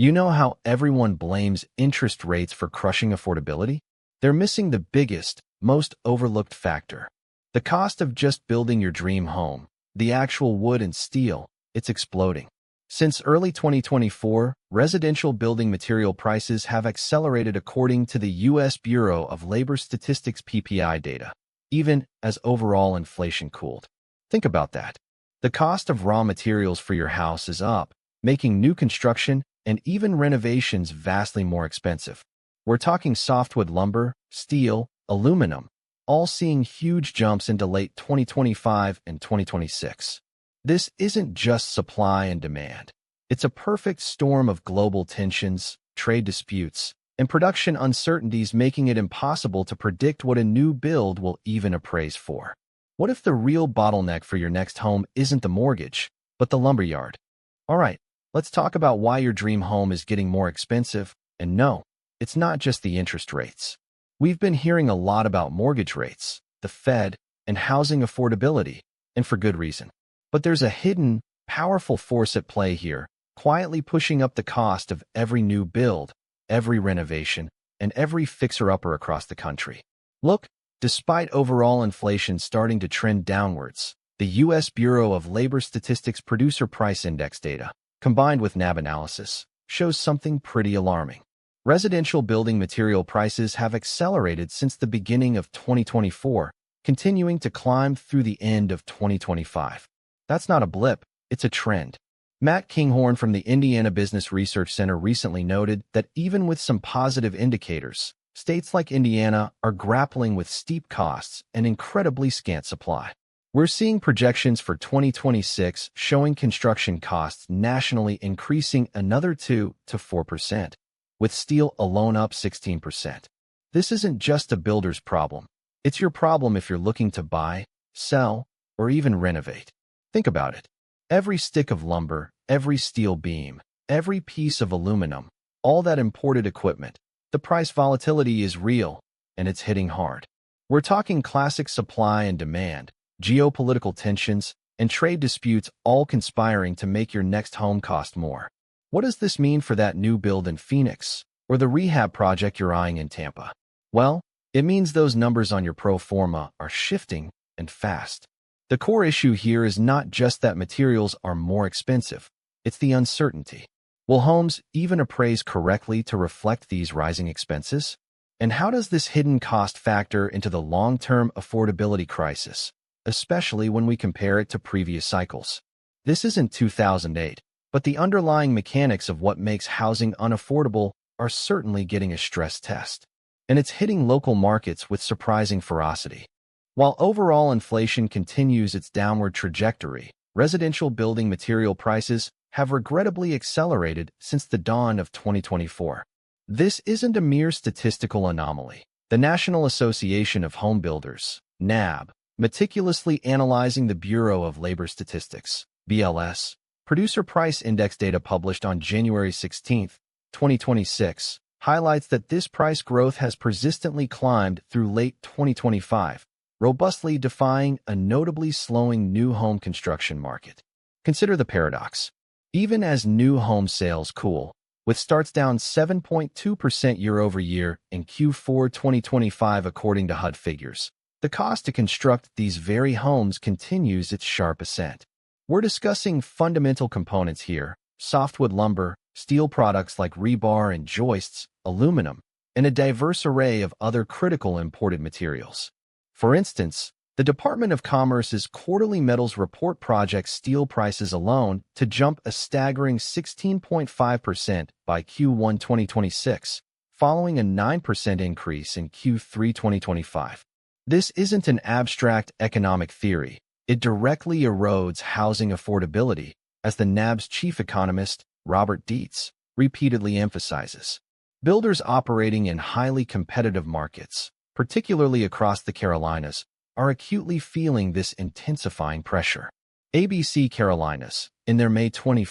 You know how everyone blames interest rates for crushing affordability? They're missing the biggest, most overlooked factor. The cost of just building your dream home, the actual wood and steel, it's exploding. Since early 2024, residential building material prices have accelerated according to the U.S. Bureau of Labor Statistics PPI data, even as overall inflation cooled. Think about that. The cost of raw materials for your house is up, making new construction and even renovations vastly more expensive. We're talking softwood lumber, steel, aluminum, all seeing huge jumps into late 2025 and 2026. This isn't just supply and demand. It's a perfect storm of global tensions, trade disputes, and production uncertainties, making it impossible to predict what a new build will even appraise for. What if the real bottleneck for your next home isn't the mortgage, but the lumberyard? All right, let's talk about why your dream home is getting more expensive. And no, it's not just the interest rates. We've been hearing a lot about mortgage rates, the Fed, and housing affordability, and for good reason. But there's a hidden, powerful force at play here, quietly pushing up the cost of every new build, every renovation, and every fixer-upper across the country. Look, despite overall inflation starting to trend downwards, the U.S. Bureau of Labor Statistics Producer Price Index data, combined with NAB analysis, shows something pretty alarming. Residential building material prices have accelerated since the beginning of 2024, continuing to climb through the end of 2025. That's not a blip, it's a trend. Matt Kinghorn from the Indiana Business Research Center recently noted that even with some positive indicators, states like Indiana are grappling with steep costs and incredibly scant supply. We're seeing projections for 2026 showing construction costs nationally increasing another 2 to 4%, with steel alone up 16%. This isn't just a builder's problem. It's your problem if you're looking to buy, sell, or even renovate. Think about it. Every stick of lumber, every steel beam, every piece of aluminum, all that imported equipment, the price volatility is real, and it's hitting hard. We're talking classic supply and demand, geopolitical tensions, and trade disputes all conspiring to make your next home cost more. What does this mean for that new build in Phoenix, or the rehab project you're eyeing in Tampa? Well, it means those numbers on your pro forma are shifting, and fast. The core issue here is not just that materials are more expensive, it's the uncertainty. Will homes even appraise correctly to reflect these rising expenses? And how does this hidden cost factor into the long-term affordability crisis, especially when we compare it to previous cycles? This isn't 2008, but the underlying mechanics of what makes housing unaffordable are certainly getting a stress test. And it's hitting local markets with surprising ferocity. While overall inflation continues its downward trajectory, residential building material prices have regrettably accelerated since the dawn of 2024. This isn't a mere statistical anomaly. The National Association of Home Builders, NAB, meticulously analyzing the Bureau of Labor Statistics, BLS, Producer Price Index data published on January 16, 2026, highlights that this price growth has persistently climbed through late 2025, robustly defying a notably slowing new home construction market. Consider the paradox. Even as new home sales cool, with starts down 7.2% year-over-year in Q4 2025 according to HUD figures, the cost to construct these very homes continues its sharp ascent. We're discussing fundamental components here: softwood lumber, steel products like rebar and joists, aluminum, and a diverse array of other critical imported materials. For instance, the Department of Commerce's quarterly metals report projects steel prices alone to jump a staggering 16.5% by Q1 2026, following a 9% increase in Q3 2025. This isn't an abstract economic theory. It directly erodes housing affordability, as the NAB's chief economist, Robert Dietz, repeatedly emphasizes. Builders operating in highly competitive markets, particularly across the Carolinas, are acutely feeling this intensifying pressure. ABC Carolinas, in their May 21,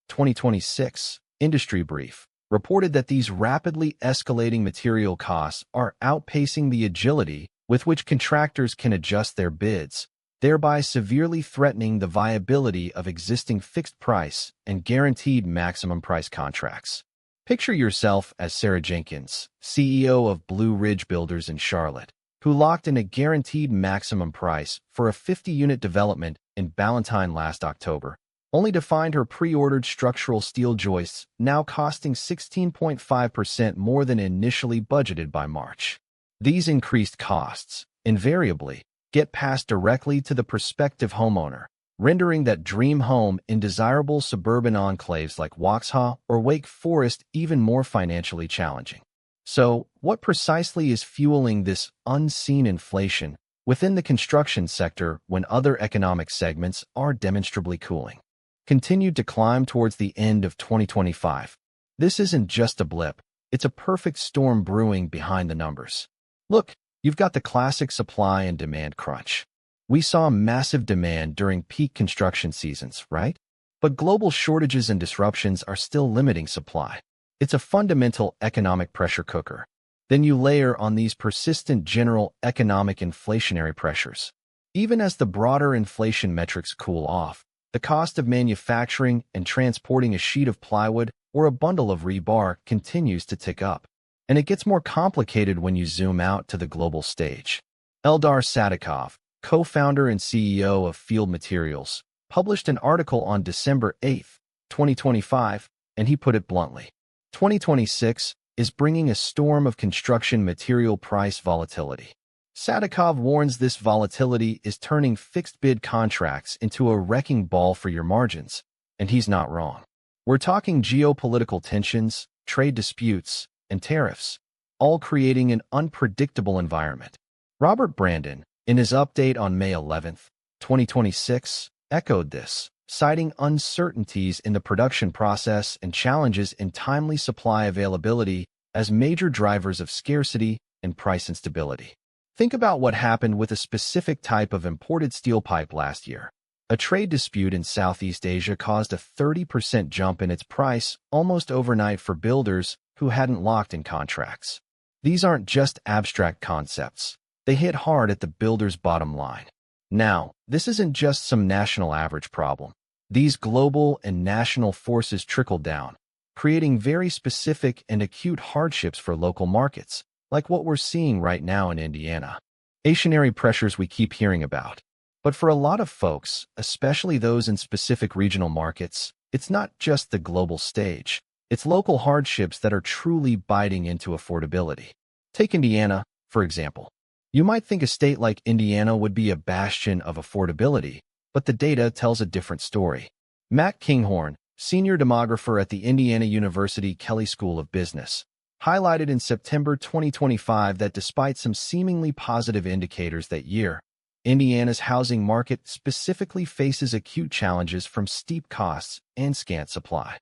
2026, industry brief, reported that these rapidly escalating material costs are outpacing the agility with which contractors can adjust their bids, thereby severely threatening the viability of existing fixed-price and guaranteed maximum price contracts. Picture yourself as Sarah Jenkins, CEO of Blue Ridge Builders in Charlotte, who locked in a guaranteed maximum price for a 50-unit development in Ballantyne last October, only to find her pre-ordered structural steel joists now costing 16.5% more than initially budgeted by March. These increased costs, invariably, get passed directly to the prospective homeowner, rendering that dream home in desirable suburban enclaves like Waxhaw or Wake Forest even more financially challenging. So, what precisely is fueling this unseen inflation within the construction sector when other economic segments are demonstrably cooling? Continued to climb towards the end of 2025. This isn't just a blip, it's a perfect storm brewing behind the numbers. Look, you've got the classic supply and demand crunch. We saw massive demand during peak construction seasons, right? But global shortages and disruptions are still limiting supply. It's a fundamental economic pressure cooker. Then you layer on these persistent general economic inflationary pressures. Even as the broader inflation metrics cool off, the cost of manufacturing and transporting a sheet of plywood or a bundle of rebar continues to tick up. And it gets more complicated when you zoom out to the global stage. Eldar Sadikov, co-founder and CEO of Field Materials, published an article on December 8, 2025, and he put it bluntly. 2026 is bringing a storm of construction material price volatility. Sadikov warns this volatility is turning fixed-bid contracts into a wrecking ball for your margins, and he's not wrong. We're talking geopolitical tensions, trade disputes, and tariffs, all creating an unpredictable environment. Robert Brandon, in his update on May 11, 2026, echoed this, citing uncertainties in the production process and challenges in timely supply availability as major drivers of scarcity and price instability. Think about what happened with a specific type of imported steel pipe last year. A trade dispute in Southeast Asia caused a 30% jump in its price almost overnight for builders who hadn't locked in contracts. These aren't just abstract concepts. They hit hard at the builder's bottom line. Now, this isn't just some national average problem. These global and national forces trickle down, creating very specific and acute hardships for local markets, like what we're seeing right now in Indiana. Inflationary pressures we keep hearing about. But for a lot of folks, especially those in specific regional markets, it's not just the global stage. It's local hardships that are truly biting into affordability. Take Indiana, for example. You might think a state like Indiana would be a bastion of affordability, but the data tells a different story. Matt Kinghorn, senior demographer at the Indiana University Kelley School of Business, highlighted in September 2025 that despite some seemingly positive indicators that year, Indiana's housing market specifically faces acute challenges from steep costs and scant supply.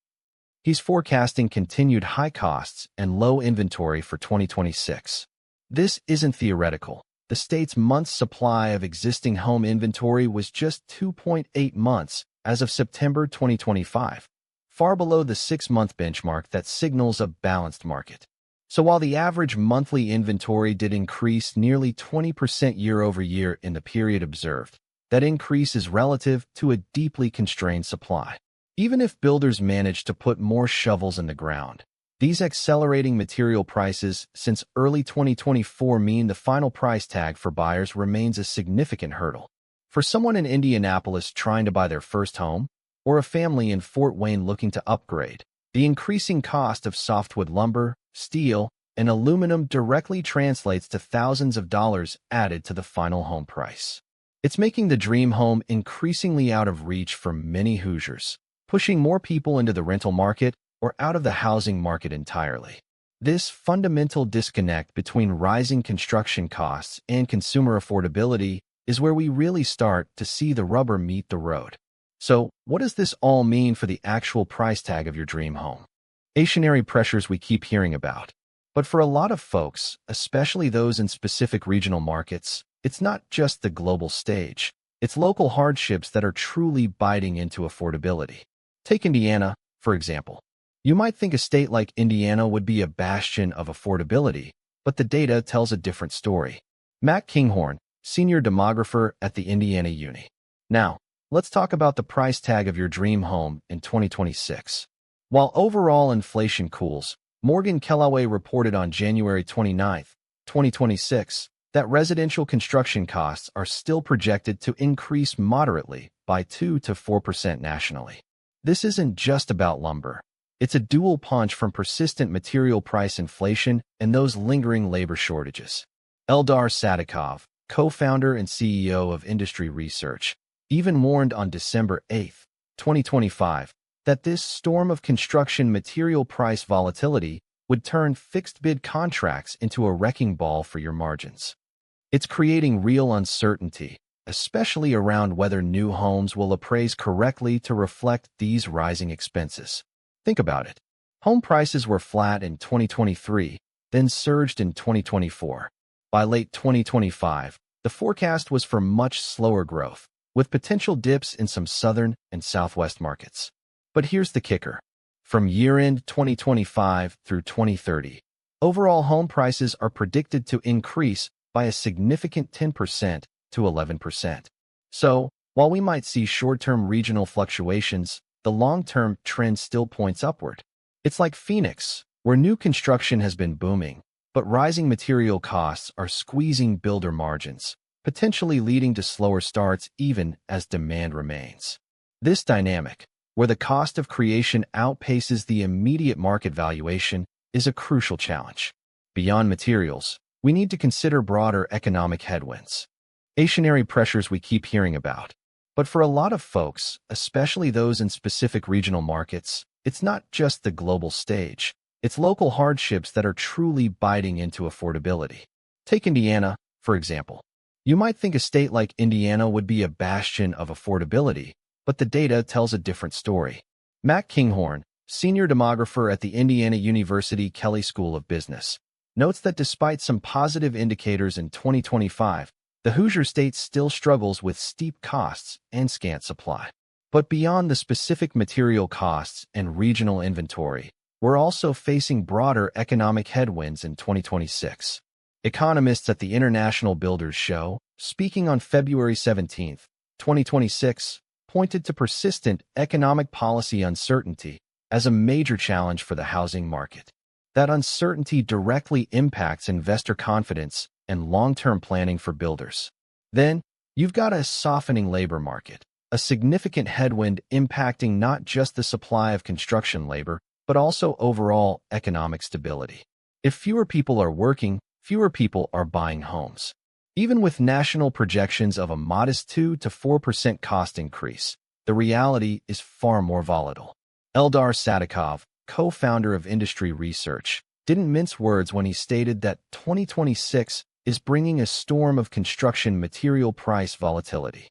He's forecasting continued high costs and low inventory for 2026. This isn't theoretical. The state's month's supply of existing home inventory was just 2.8 months as of September 2025, far below the 6-month benchmark that signals a balanced market. So while the average monthly inventory did increase nearly 20% year-over-year in the period observed, that increase is relative to a deeply constrained supply. Even if builders manage to put more shovels in the ground, these accelerating material prices since early 2024 mean the final price tag for buyers remains a significant hurdle. For someone in Indianapolis trying to buy their first home, or a family in Fort Wayne looking to upgrade, the increasing cost of softwood lumber, steel, and aluminum directly translates to thousands of dollars added to the final home price. It's making the dream home increasingly out of reach for many Hoosiers, pushing more people into the rental market or out of the housing market entirely. This fundamental disconnect between rising construction costs and consumer affordability is where we really start to see the rubber meet the road. So, what does this all mean for the actual price tag of your dream home? Inflationary pressures we keep hearing about. But for a lot of folks, especially those in specific regional markets, it's not just the global stage. It's local hardships that are truly biting into affordability. Take Indiana, for example. You might think a state like Indiana would be a bastion of affordability, but the data tells a different story. Matt Kinghorn, senior demographer at the Indiana Uni. Now, let's talk about the price tag of your dream home in 2026. While overall inflation cools, Morgan Kellaway reported on January 29, 2026, that residential construction costs are still projected to increase moderately by 2 to 4% nationally. This isn't just about lumber. It's a dual punch from persistent material price inflation and those lingering labor shortages. Eldar Sadikov, co-founder and CEO of Industry Research, even warned on December 8, 2025, that this storm of construction material price volatility would turn fixed-bid contracts into a wrecking ball for your margins. It's creating real uncertainty, especially around whether new homes will appraise correctly to reflect these rising expenses. Think about it. Home prices were flat in 2023, then surged in 2024. By late 2025, the forecast was for much slower growth, with potential dips in some southern and southwest markets. But here's the kicker. From year-end 2025 through 2030, overall home prices are predicted to increase by a significant 10% to 11%. So, while we might see short-term regional fluctuations, the long-term trend still points upward. It's like Phoenix, where new construction has been booming, but rising material costs are squeezing builder margins, potentially leading to slower starts even as demand remains. This dynamic, where the cost of creation outpaces the immediate market valuation, is a crucial challenge. Beyond materials, we need to consider broader economic headwinds. Inflationary pressures we keep hearing about. But for a lot of folks, especially those in specific regional markets, it's not just the global stage. It's local hardships that are truly biting into affordability. Take Indiana, for example. You might think a state like Indiana would be a bastion of affordability, but the data tells a different story. Matt Kinghorn, senior demographer at the Indiana University Kelley School of Business, notes that despite some positive indicators in 2025, the Hoosier state still struggles with steep costs and scant supply. But beyond the specific material costs and regional inventory, we're also facing broader economic headwinds in 2026. Economists at the International Builders Show, speaking on February 17, 2026, pointed to persistent economic policy uncertainty as a major challenge for the housing market. That uncertainty directly impacts investor confidence and long-term planning for builders. Then, you've got a softening labor market, a significant headwind impacting not just the supply of construction labor, but also overall economic stability. If fewer people are working, fewer people are buying homes. Even with national projections of a modest 2 to 4% cost increase, the reality is far more volatile. Eldar Sadikov, co-founder of Industry Research, didn't mince words when he stated that 2026 is bringing a storm of construction material price volatility.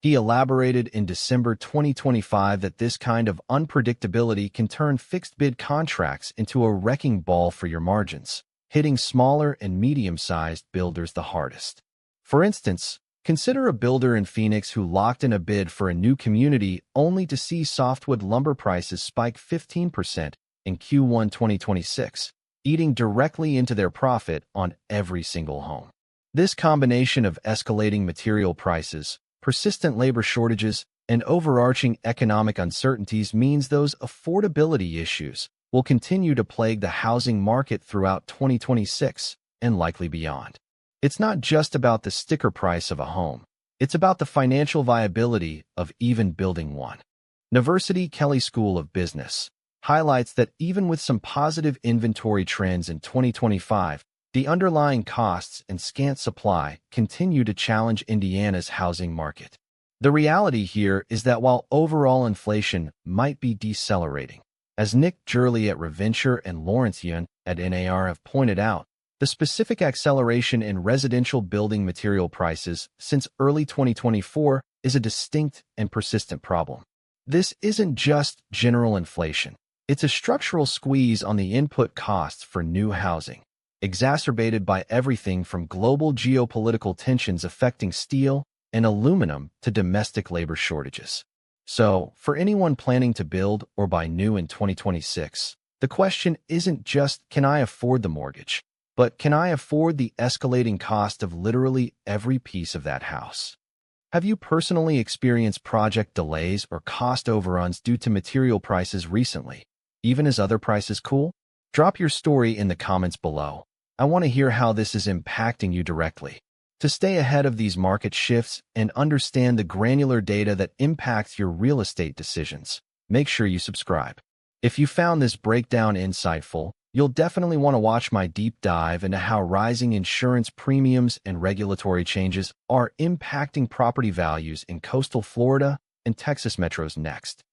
He elaborated in December 2025 that this kind of unpredictability can turn fixed-bid contracts into a wrecking ball for your margins, hitting smaller and medium-sized builders the hardest. For instance, consider a builder in Phoenix who locked in a bid for a new community only to see softwood lumber prices spike 15% in Q1 2026, eating directly into their profit on every single home. This combination of escalating material prices, persistent labor shortages, and overarching economic uncertainties means those affordability issues will continue to plague the housing market throughout 2026 and likely beyond. It's not just about the sticker price of a home. It's about the financial viability of even building one. University Kelley School of Business highlights that even with some positive inventory trends in 2025, the underlying costs and scant supply continue to challenge Indiana's housing market. The reality here is that while overall inflation might be decelerating, as Nick Jurley at Reventure and Lawrence Yun at NAR have pointed out, the specific acceleration in residential building material prices since early 2024 is a distinct and persistent problem. This isn't just general inflation. It's a structural squeeze on the input costs for new housing, exacerbated by everything from global geopolitical tensions affecting steel and aluminum to domestic labor shortages. So, for anyone planning to build or buy new in 2026, the question isn't just, can I afford the mortgage? But But can I afford the escalating cost of literally every piece of that house? Have you personally experienced project delays or cost overruns due to material prices recently, even as other prices cool? Drop your story in the comments below. I want to hear how this is impacting you directly. To stay ahead of these market shifts and understand the granular data that impacts your real estate decisions, make sure you subscribe. If you found this breakdown insightful, you'll definitely want to watch my deep dive into how rising insurance premiums and regulatory changes are impacting property values in coastal Florida and Texas metros next.